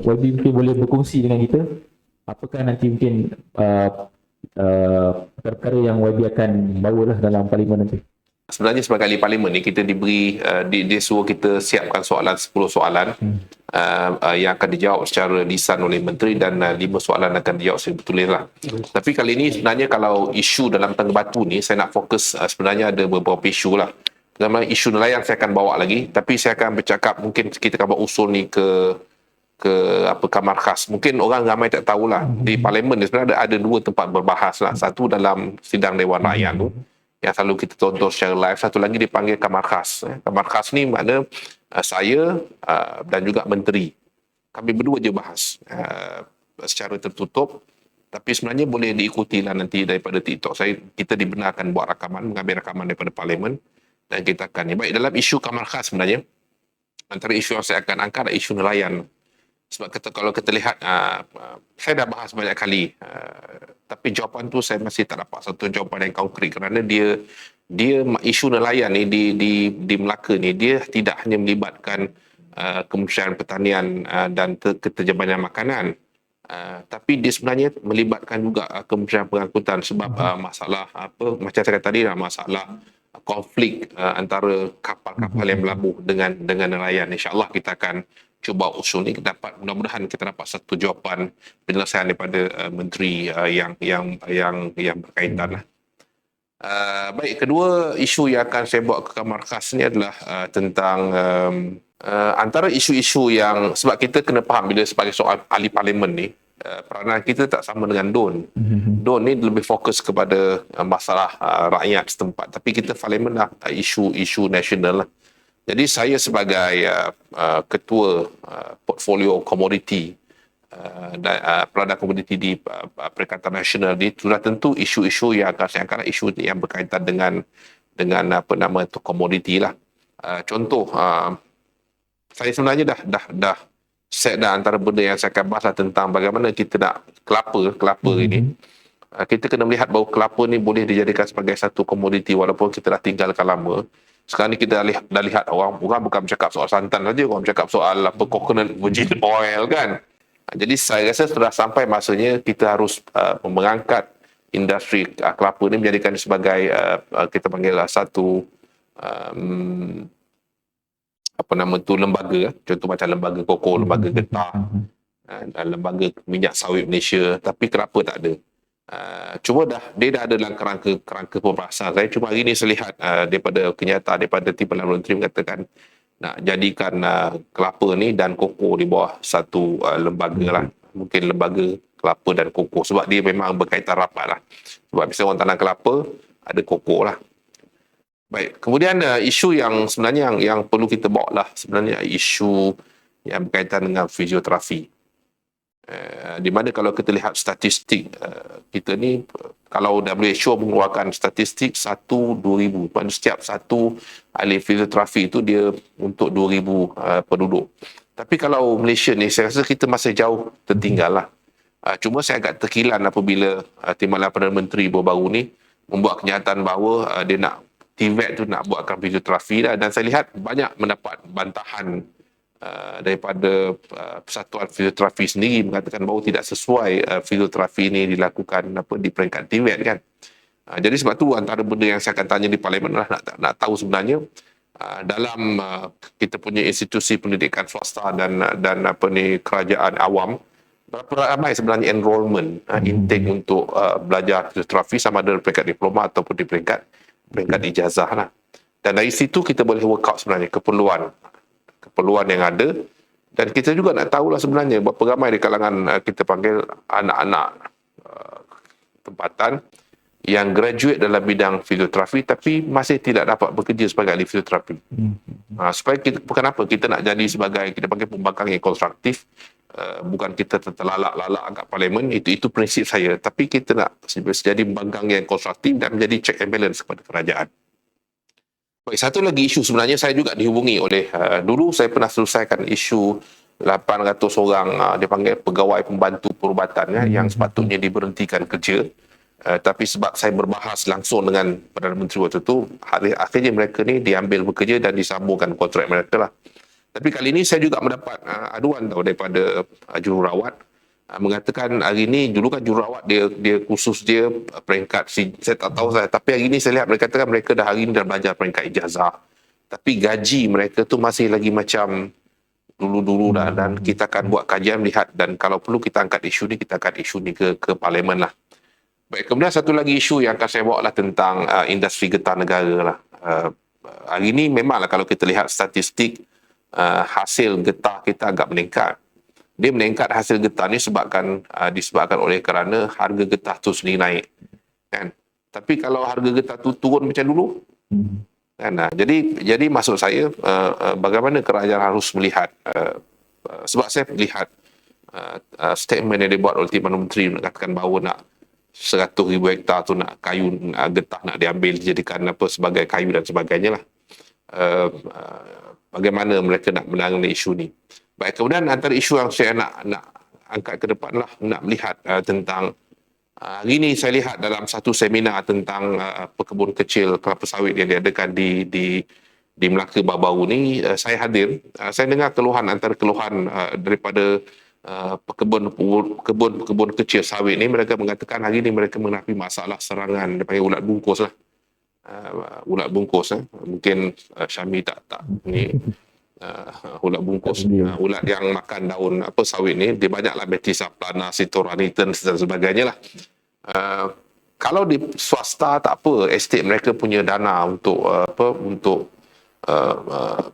YB mungkin boleh berkongsi dengan kita apakah nanti mungkin perkara yang YB akan bawalah dalam parlimen nanti. Sebenarnya sebagai ahli parlimen ni kita diberi dia suruh kita siapkan 10 soalan yang akan dijawab secara lisan oleh menteri dan 5 soalan akan dijawab secara bertulis lah. Tapi kali ini sebenarnya kalau isu dalam Tengah Batu ni saya nak fokus sebenarnya ada beberapa isu lah. Pertama isu nelayan saya akan bawa lagi, tapi saya akan bercakap mungkin kita akan buat usul ni ke kamar khas. Mungkin orang ramai tak tahulah di parlimen ni sebenarnya ada 2 tempat berbahas lah. Satu dalam sidang Dewan Rakyat tu yang selalu kita tonton secara live, satu lagi dipanggil kamar khas. Kamar khas ni makna saya dan juga menteri. Kami berdua je bahas secara tertutup, tapi sebenarnya boleh diikuti lah nanti daripada TikTok. Kita dibenarkan buat rakaman, mengambil rakaman daripada parlimen dan kita akan. Baik, dalam isu kamar khas sebenarnya, antara isu yang saya akan angkat adalah isu nelayan. Sebab kalau kita lihat, saya dah bahas banyak kali, tapi jawapan tu saya masih tak dapat satu jawapan yang konkret kerana dia isu nelayan ni di Melaka ni dia tidak hanya melibatkan Kementerian Pertanian dan Keterjamanan Makanan, tapi dia sebenarnya melibatkan juga Kementerian Pengangkutan sebab masalah macam saya kata tadi, masalah konflik antara kapal-kapal yang berlabuh dengan nelayan. InsyaAllah kita akan cuba usul ni, mudah-mudahan kita dapat satu jawapan penyelesaian daripada menteri yang berkaitan lah. Baik, kedua isu yang akan saya bawa ke kamar khas ni adalah tentang antara isu-isu yang, sebab kita kena faham bila sebagai soal ahli parlimen ni, peranan kita tak sama dengan DUN. DUN ni lebih fokus kepada masalah rakyat setempat, tapi kita parlimen lah isu-isu nasional lah. Jadi saya sebagai ketua portfolio komoditi peranan komoditi di Perikatan Nasional ni, sudah tentu isu-isu yang akan saya angkat isu yang berkaitan dengan komoditi lah. Contoh, saya sebenarnya dah set dah antara benda yang saya akan bahas tentang bagaimana kita nak kelapa ini. Kita kena melihat bahawa kelapa ni boleh dijadikan sebagai satu komoditi walaupun kita dah tinggalkan lama. Sekarang ni kita dah lihat orang bukan bercakap soal santan saja, orang bercakap soal coconut virgin oil kan. Jadi saya rasa sudah sampai masanya kita harus mengangkat industri kelapa ni, menjadikan sebagai kita panggil satu lembaga. Contoh macam lembaga koko, lembaga getah, lembaga minyak sawit Malaysia, tapi kelapa tak ada. Cuma dia dah ada dalam kerangka pembahasan. Saya cuma hari ini saya lihat daripada kenyataan daripada Timbalan Menteri mengatakan nak jadikan kelapa ni dan koko di bawah satu lembaga lah. Mungkin lembaga kelapa dan koko, sebab dia memang berkaitan rapat lah. Sebab misalnya orang tanam kelapa, ada koko lah. Baik, kemudian isu yang sebenarnya yang perlu kita bawa lah sebenarnya isu yang berkaitan dengan fizioterapi. Di mana kalau kita lihat statistik kita ni, kalau WHO mengeluarkan statistik 2,000, maksudnya setiap satu ahli fizioterapi itu dia untuk 2,000 penduduk. Tapi kalau Malaysia ni saya rasa kita masih jauh tertinggal lah. Cuma saya agak terkilan apabila Timbalan Perdana Menteri baru-baru ni membuat kenyataan bahawa dia nak TVET tu nak buatkan fizioterapi lah, dan saya lihat banyak mendapat bantahan daripada Persatuan Fizioterapi sendiri mengatakan bahawa tidak sesuai fizioterapi ini dilakukan di peringkat TVET kan. Jadi sebab tu antara benda yang saya akan tanya di parlimen adalah nak tahu sebenarnya dalam kita punya institusi pendidikan swasta dan kerajaan awam, berapa ramai sebenarnya enrollment intake untuk belajar fizioterapi, sama ada di peringkat diploma ataupun di peringkat ijazah lah. Dan dari situ kita boleh work out sebenarnya keperluan yang ada, dan kita juga nak tahulah sebenarnya berapa ramai di kalangan kita panggil anak-anak tempatan yang graduate dalam bidang fizioterapi tapi masih tidak dapat bekerja sebagai ahli fizioterapi. Supaya kenapa kita nak jadi sebagai kita panggil pembangkang yang konstruktif, bukan kita terlalak-lalak kat parlimen, itu prinsip saya, tapi kita nak jadi pembangkang yang konstruktif dan menjadi check and balance kepada kerajaan. Baik, satu lagi isu sebenarnya saya juga dihubungi oleh dulu saya pernah selesaikan isu 800 orang dipanggil pegawai pembantu perubatan yang sepatutnya diberhentikan kerja, tapi sebab saya berbahas langsung dengan Perdana Menteri waktu itu, akhirnya mereka ni diambil bekerja dan disambungkan kontrak mereka lah. Tapi kali ini saya juga mendapat aduan daripada jururawat mengatakan hari ni dulu kan jururawat dia khusus dia peringkat saya tak tahu saya, tapi hari ni saya lihat mereka katakan mereka dah hari ni dah belajar peringkat ijazah, tapi gaji mereka tu masih lagi macam dulu-dulu dah, dan kita akan buat kajian lihat, dan kalau perlu kita angkat isu ni, kita angkat isu ni ke parlimen lah. Baik, kemudian satu lagi isu yang akan saya bawa lah tentang industri getah negara lah. Hari ni memanglah kalau kita lihat statistik hasil getah kita agak meningkat. Dia meningkat hasil getah ni disebabkan oleh kerana harga getah tu sendiri naik, kan. Tapi kalau harga getah tu turun macam dulu, kan. Jadi maksud saya bagaimana kerajaan harus melihat, sebab saya lihat statement yang dibuat oleh Timbalan Menteri mengatakan bahawa nak 100,000 hektar tu nak kayu getah nak diambil dijadikan sebagai kayu dan sebagainya lah. Bagaimana mereka nak menangani isu ni. Baik, kemudian antara isu yang saya nak angkat ke depan lah, nak melihat tentang hari ini saya lihat dalam satu seminar tentang pekebun kecil kelapa sawit yang diadakan di Melaka baru-baru ni, saya hadir. Saya dengar antara keluhan daripada pekebun kecil sawit ni. Mereka mengatakan hari ini mereka menghadapi masalah serangan dipanggil ulat bungkus lah. Ulat bungkus mungkin Syami tak ni ulat bungkus, ulat yang makan daun sawit ni, dia banyaklah Metis plana, Sitoranitan dan sebagainya lah. Kalau di swasta tak apa, estate mereka punya dana untuk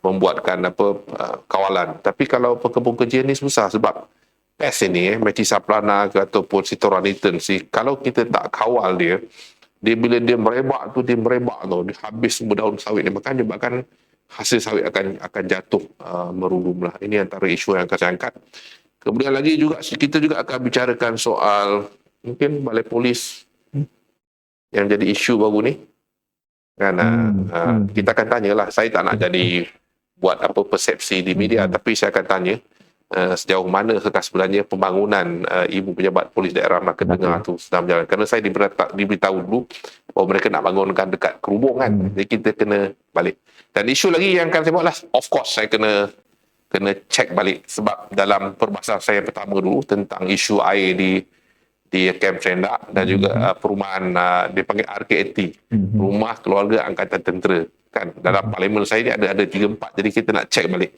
membuatkan kawalan. Tapi kalau pekebun kecil ni susah sebab pest ini Metis plana ataupun Sitoranitan kalau kita tak kawal dia bila dia merebak tu, dia habis semua daun sawit ni, maka menyebabkan hasil sawit akan jatuh merudum lah. Ini antara isu yang akan saya angkat. Kemudian lagi juga kita juga akan bicarakan soal mungkin balai polis yang jadi isu baru ni, kan. Kita akan tanyalah. Saya tak nak jadi buat persepsi di media, tapi saya akan tanya sejauh mana sebenarnya pembangunan ibu pejabat polis daerah Melaka Tengah tu sedang berjalan. Kerana saya diberitahu dulu bahawa mereka nak bangunkan dekat Kerubung, kan. Jadi kita kena balik. Dan isu lagi yang akan saya buat lah, of course saya kena cek balik, sebab dalam perbahasan saya pertama dulu tentang isu air di Kem Trendak dan juga perumahan dipanggil RKAT, Rumah Keluarga Angkatan Tentera, kan. Dalam parlimen saya ni ada 3-4, jadi kita nak cek balik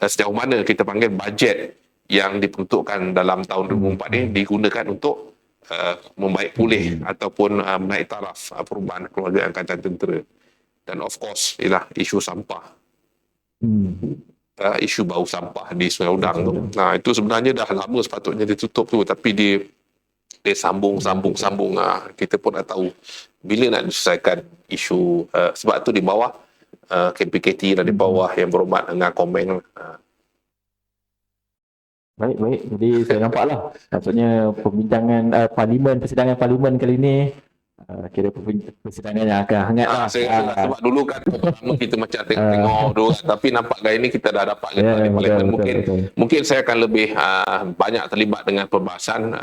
sejauh mana kita panggil bajet yang diperuntukkan dalam tahun 2004 ni digunakan untuk membaik pulih ataupun menaik taraf perumahan keluarga Angkatan Tentera. Dan of course ialah isu sampah, isu bau sampah di Sungai Udang tu. Nah, itu sebenarnya dah lama sepatutnya ditutup tu, tapi dia sambung. Kita pun tak tahu bila nak diselesaikan isu, sebab tu di bawah KPKT dan di bawah yang berhormat dengan komen. Baik. Jadi saya nampaklah maksudnya persidangan parlimen kali ini kira persidangan yang akan hangat lah. Sebab dulu kan kita macam tengok dulu, tapi nampak kali ini kita dah dapat di parlimen. Mungkin saya akan lebih banyak terlibat dengan perbahasan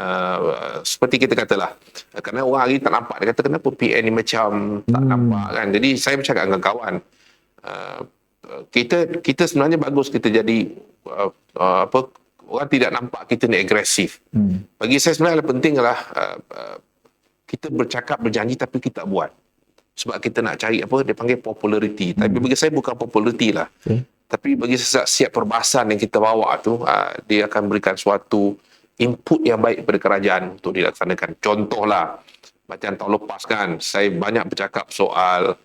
seperti kita katalah, kerana orang hari tak nampak, dia kata kenapa PN ni macam tak nampak, kan. Jadi saya bercakap dengan kawan, kita sebenarnya bagus kita jadi orang tidak nampak kita ni agresif. Bagi saya sebenarnya penting adalah kita berjanji tapi kita buat. Sebab kita nak cari dia panggil populariti. Tapi bagi saya bukan populariti lah. Tapi bagi saya siap perbahasan yang kita bawa tu, dia akan berikan suatu input yang baik kepada kerajaan untuk dilaksanakan. Contohlah, macam tahun lepas kan, saya banyak bercakap soal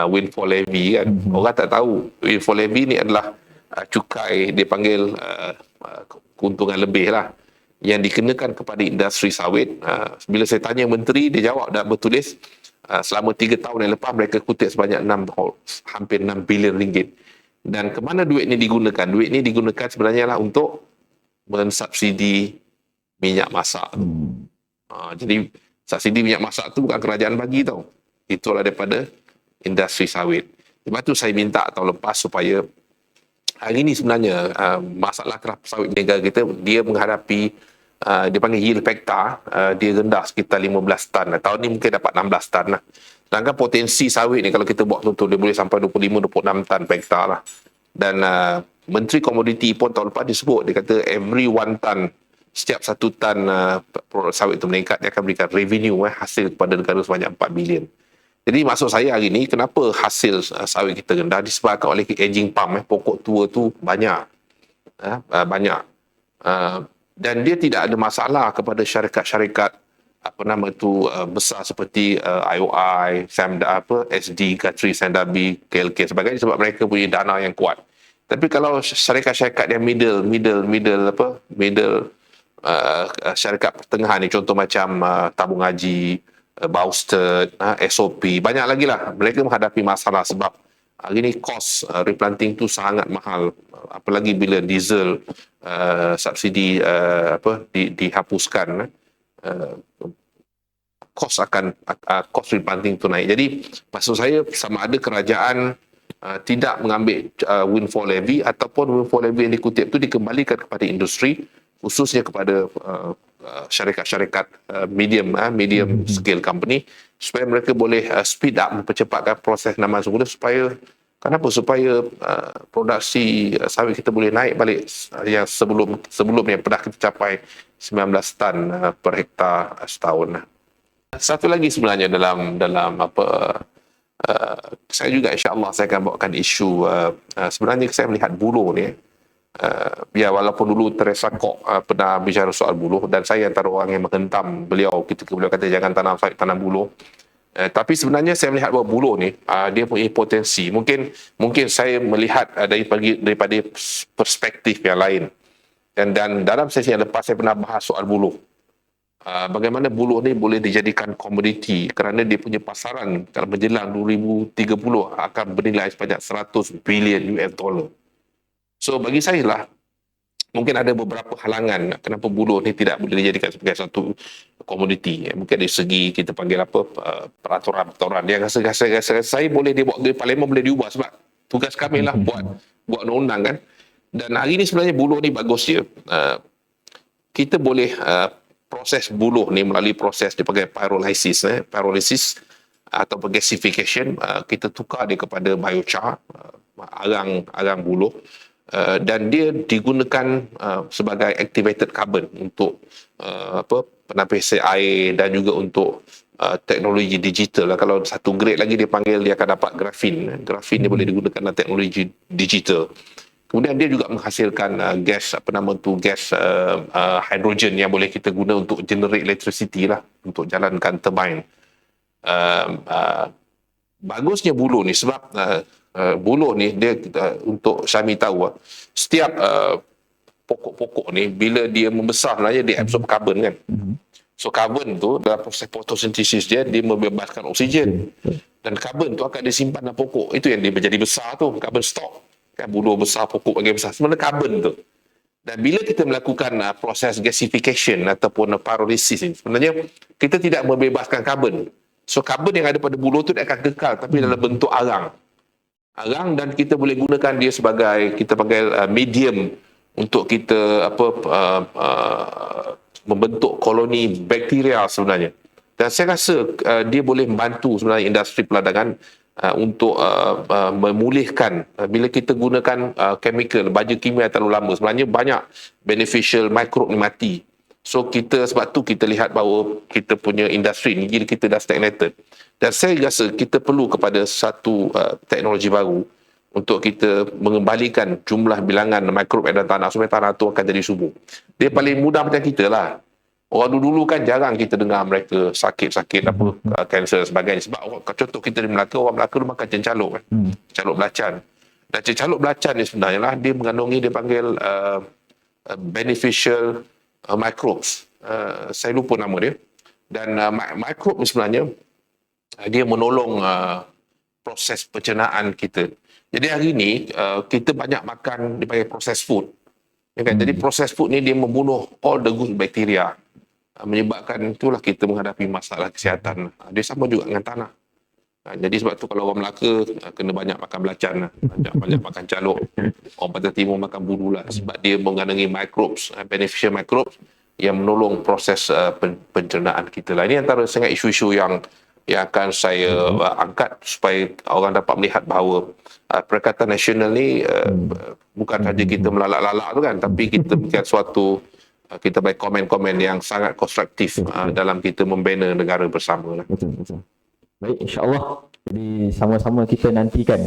windfall levy, kan. Orang tak tahu, windfall levy ni adalah cukai, dia panggil keuntungan lebih lah, yang dikenakan kepada industri sawit. Bila saya tanya menteri, dia jawab dan bertulis selama 3 tahun yang lepas mereka kutip sebanyak hampir 6 bilion ringgit. Dan ke mana duit ini digunakan? Duit ini digunakan sebenarnya lah untuk mensubsidi minyak masak. Jadi subsidi minyak masak tu bukan kerajaan bagi tau. Itulah daripada industri sawit. Sebab tu saya minta tahun lepas supaya hari ini sebenarnya masalah kelapa sawit negara kita, dia menghadapi dia panggil yield per hektar, dia rendah sekitar 15 tan. Tahun ni mungkin dapat 16 tan lah. Sedangkan potensi sawit ni kalau kita buat contoh, dia boleh sampai 25-26 tan per hektar lah. Dan Menteri Komoditi pun tahun lepas disebut, dia kata every 1 ton, setiap 1 ton produk sawit itu meningkat, dia akan berikan revenue, hasil kepada negara sebanyak 4 bilion. Jadi maksud saya hari ni, kenapa hasil sawit kita rendah disebabkan oleh aging palm, pokok tua tu banyak. Banyak. Dan dia tidak ada masalah kepada syarikat-syarikat besar seperti IOI, SD, Guthrie, Sandabi, KLK sebagainya, sebab mereka punya dana yang kuat. Tapi kalau syarikat-syarikat yang syarikat pertengahan ni, contoh macam tabung haji, Bausted, SOP, banyak lagi lah, mereka menghadapi masalah sebab hari ni kos replanting tu sangat mahal, apalagi bila diesel subsidi dihapuskan, kos replanting tu naik. Jadi maksud saya, sama ada kerajaan tidak mengambil windfall levy ataupun windfall levy yang dikutip tu dikembalikan kepada industri, khususnya kepada syarikat-syarikat medium scale company, supaya mereka boleh speed up, mempercepatkan proses penanaman semula, supaya produksi sawit kita boleh naik balik yang sebelum yang pernah kita capai 19 tan per hektar setahun. Satu lagi sebenarnya dalam saya juga insya-Allah saya akan bawakan isu sebenarnya saya melihat buruh ni walaupun dulu Teresa Kok pernah bicara soal buruh, dan saya antara orang yang menghentam beliau ketika beliau kata jangan tanam sawit, tanam buruh. Tapi sebenarnya saya melihat bahawa buruh ni dia punya potensi. Mungkin saya melihat daripada perspektif yang lain. Dan dalam sesi yang lepas saya pernah bahas soal buruh. Bagaimana buruh ni boleh dijadikan komoditi kerana dia punya pasaran kalau menjelang 2030 akan bernilai sebanyak 100 bilion US dollar. So bagi saya lah, mungkin ada beberapa halangan kenapa buruh ni tidak boleh dijadikan sebagai satu komoditi. Mungkin dari segi kita panggil peraturan yang rasa saya boleh dibuat di parlimen, boleh diubah sebab tugas kami lah buat undang-undang kan. Dan hari ni sebenarnya buruh ni bagus dia. Kita boleh proses buruh ni melalui proses dipanggil pyrolysis atau gasification, kita tukar dia kepada biochar, arang buruh, dan dia digunakan sebagai activated carbon untuk penapis air dan juga untuk teknologi digital. Kalau satu grade lagi dia akan dapat grafin. Grafin dia boleh digunakan dalam teknologi digital. Kemudian dia juga menghasilkan gas hidrogen yang boleh kita guna untuk generate electricity lah, untuk jalankan turbine. Bagusnya buruh ni sebab buruh ni dia untuk Syami tahu setiap pokok-pokok ni bila dia membesar sebenarnya dia absorb karbon kan. So karbon tu dalam proses fotosintesis dia membebaskan oksigen, dan karbon tu akan disimpan dalam pokok. Itu yang dia menjadi besar tu, karbon stock. Kan buruh besar, pokok bagi besar, sebenarnya karbon tu. Dan bila kita melakukan proses gasification ataupun pyrolysis ni, sebenarnya kita tidak membebaskan karbon. So karbon yang ada pada buruh tu dia akan kekal tapi dalam bentuk arang, dan kita boleh gunakan dia sebagai kita panggil medium untuk kita membentuk koloni bakteria sebenarnya. Dan saya rasa dia boleh membantu sebenarnya industri perdagangan untuk memulihkan. Bila kita gunakan chemical, baja kimia terlalu lama, sebenarnya banyak beneficial mikrob ni mati. So sebab tu kita lihat bahawa kita punya industri ni kita dah stagnated. Dan saya rasa kita perlu kepada satu teknologi baru untuk kita mengembalikan jumlah bilangan mikrob dalam tanah supaya tanah tu akan jadi subur. Dia paling mudah macam kita lah. Orang dulu kan jarang kita dengar mereka sakit-sakit kanser dan sebagainya. Sebab contoh kita di Melaka, orang Melaka tu makan cencaluk kan. Cencaluk belacan. Dan cencaluk belacan ni sebenarnya lah, dia mengandungi, dia panggil beneficial microbes. Saya lupa nama dia. Dan microbe ni sebenarnya dia menolong proses pencernaan kita. Jadi hari ni kita banyak makan dipanggil processed food. Ya kan? Jadi processed food ni dia membunuh all the good bacteria. Menyebabkan itulah kita menghadapi masalah kesihatan. Dia sama juga dengan tanah. Jadi sebab tu kalau orang Melaka kena banyak makan belacan, banyak makan caluk. Orang Pantai Timur makan buru lah, sebab dia mengandungi microbes, beneficial microbes yang menolong proses pencernaan kita lah. Ini antara sangat isu-isu yang yang akan saya angkat supaya orang dapat melihat bahawa Perikatan Nasional ni bukan saja kita melalak-lalak tu kan, tapi kita buat suatu kita bagi komen-komen yang sangat konstruktif dalam kita membina negara bersama lah. Betul. Baik, insya-Allah. Jadi sama-sama kita nantikan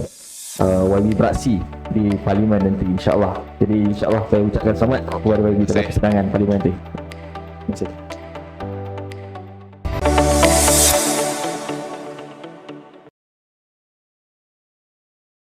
YB beraksi di Parlimen nanti, insya-Allah. Jadi insya-Allah saya ucapkan selamat kepada YB dalam persidangan Parlimen nanti. Terima kasih.